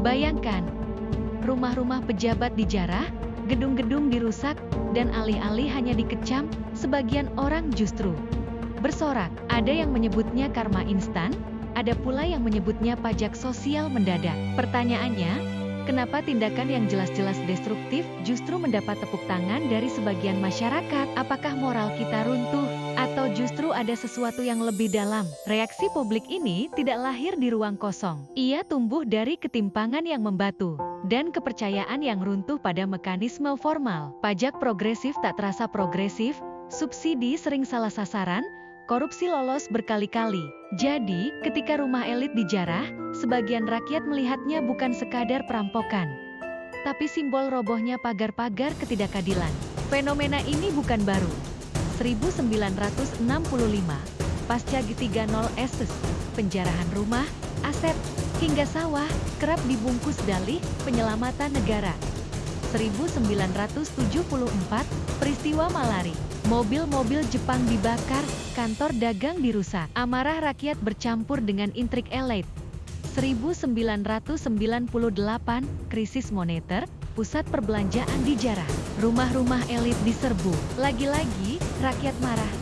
Bayangkan, rumah-rumah pejabat dijarah, gedung-gedung dirusak, dan alih-alih hanya dikecam, sebagian orang justru bersorak. Ada yang menyebutnya karma instan, ada pula yang menyebutnya pajak sosial mendadak. Pertanyaannya, kenapa tindakan yang jelas-jelas destruktif justru mendapat tepuk tangan dari sebagian masyarakat? Apakah moral kita runtuh? Atau justru ada sesuatu yang lebih dalam? Reaksi publik ini tidak lahir di ruang kosong. Ia tumbuh dari ketimpangan yang membatu dan kepercayaan yang runtuh pada mekanisme formal. Pajak progresif tak terasa progresif, subsidi sering salah sasaran, korupsi lolos berkali-kali. Jadi, ketika rumah elit dijarah, sebagian rakyat melihatnya bukan sekadar perampokan, tapi simbol robohnya pagar-pagar ketidakadilan. Fenomena ini bukan baru. 1965, pasca G30S, penjarahan rumah, aset, hingga sawah, kerap dibungkus dalih penyelamatan negara. 1974, peristiwa Malari. Mobil-mobil Jepang dibakar, kantor dagang dirusak. Amarah rakyat bercampur dengan intrik elit. 1998, krisis moneter, pusat perbelanjaan dijarah. Rumah-rumah elit diserbu. Lagi-lagi, rakyat marah.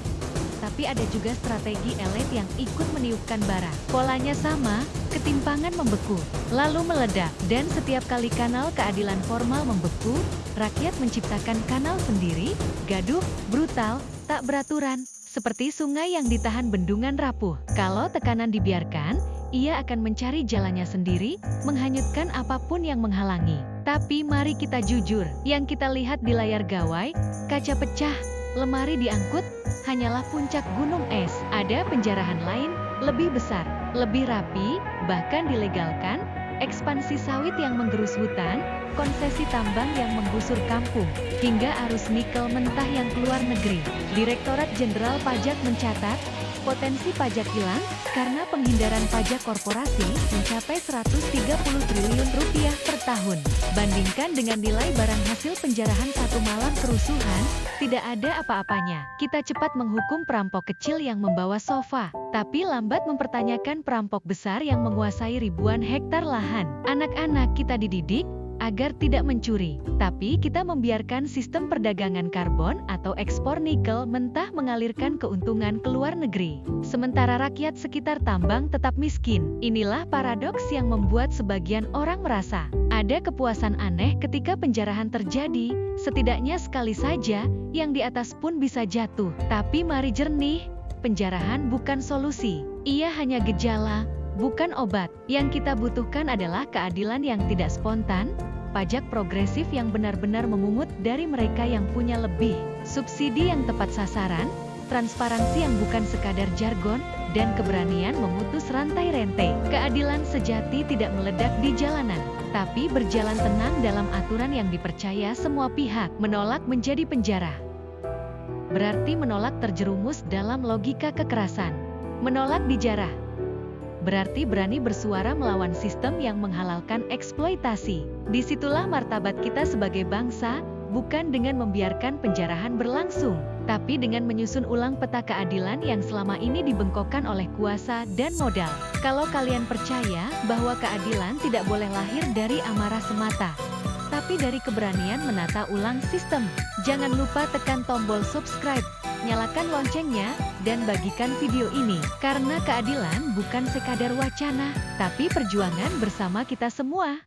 Tapi ada juga strategi elit yang ikut meniupkan bara. Polanya sama, ketimpangan membeku, lalu meledak. Dan setiap kali kanal keadilan formal membeku, rakyat menciptakan kanal sendiri, gaduh, brutal, tak beraturan. Seperti sungai yang ditahan bendungan rapuh. Kalau tekanan dibiarkan, ia akan mencari jalannya sendiri, menghanyutkan apapun yang menghalangi. Tapi mari kita jujur, yang kita lihat di layar gawai, kaca pecah, lemari diangkut, hanyalah puncak gunung es. Ada penjarahan lain, lebih besar, lebih rapi, bahkan dilegalkan, ekspansi sawit yang menggerus hutan, konsesi tambang yang menggusur kampung, hingga arus nikel mentah yang keluar negeri. Direktorat Jenderal Pajak mencatat, potensi pajak hilang karena penghindaran pajak korporasi mencapai 130 triliun rupiah per tahun. Bandingkan dengan nilai barang hasil penjarahan satu malam kerusuhan, tidak ada apa-apanya. Kita cepat menghukum perampok kecil yang membawa sofa, tapi lambat mempertanyakan perampok besar yang menguasai ribuan hektar lahan. Anak-anak kita dididik agar tidak mencuri, tapi kita membiarkan sistem perdagangan karbon atau ekspor nikel mentah mengalirkan keuntungan ke luar negeri. Sementara rakyat sekitar tambang tetap miskin. Inilah paradoks yang membuat sebagian orang merasa ada kepuasan aneh ketika penjarahan terjadi. Setidaknya sekali saja, yang di atas pun bisa jatuh. Tapi mari jernih, penjarahan bukan solusi. Ia hanya gejala, bukan obat. Yang kita butuhkan adalah keadilan yang tidak spontan, pajak progresif yang benar-benar memungut dari mereka yang punya lebih, subsidi yang tepat sasaran, transparansi yang bukan sekadar jargon, dan keberanian memutus rantai rente. Keadilan sejati tidak meledak di jalanan, tapi berjalan tenang dalam aturan yang dipercaya semua pihak. Menolak menjadi penjara berarti menolak terjerumus dalam logika kekerasan. Menolak dijarah berarti berani bersuara melawan sistem yang menghalalkan eksploitasi. Disitulah martabat kita sebagai bangsa, bukan dengan membiarkan penjarahan berlangsung, tapi dengan menyusun ulang peta keadilan yang selama ini dibengkokkan oleh kuasa dan modal. Kalau kalian percaya bahwa keadilan tidak boleh lahir dari amarah semata, tapi dari keberanian menata ulang sistem, jangan lupa tekan tombol subscribe, nyalakan loncengnya, dan bagikan video ini. Karena keadilan bukan sekadar wacana, tapi perjuangan bersama kita semua.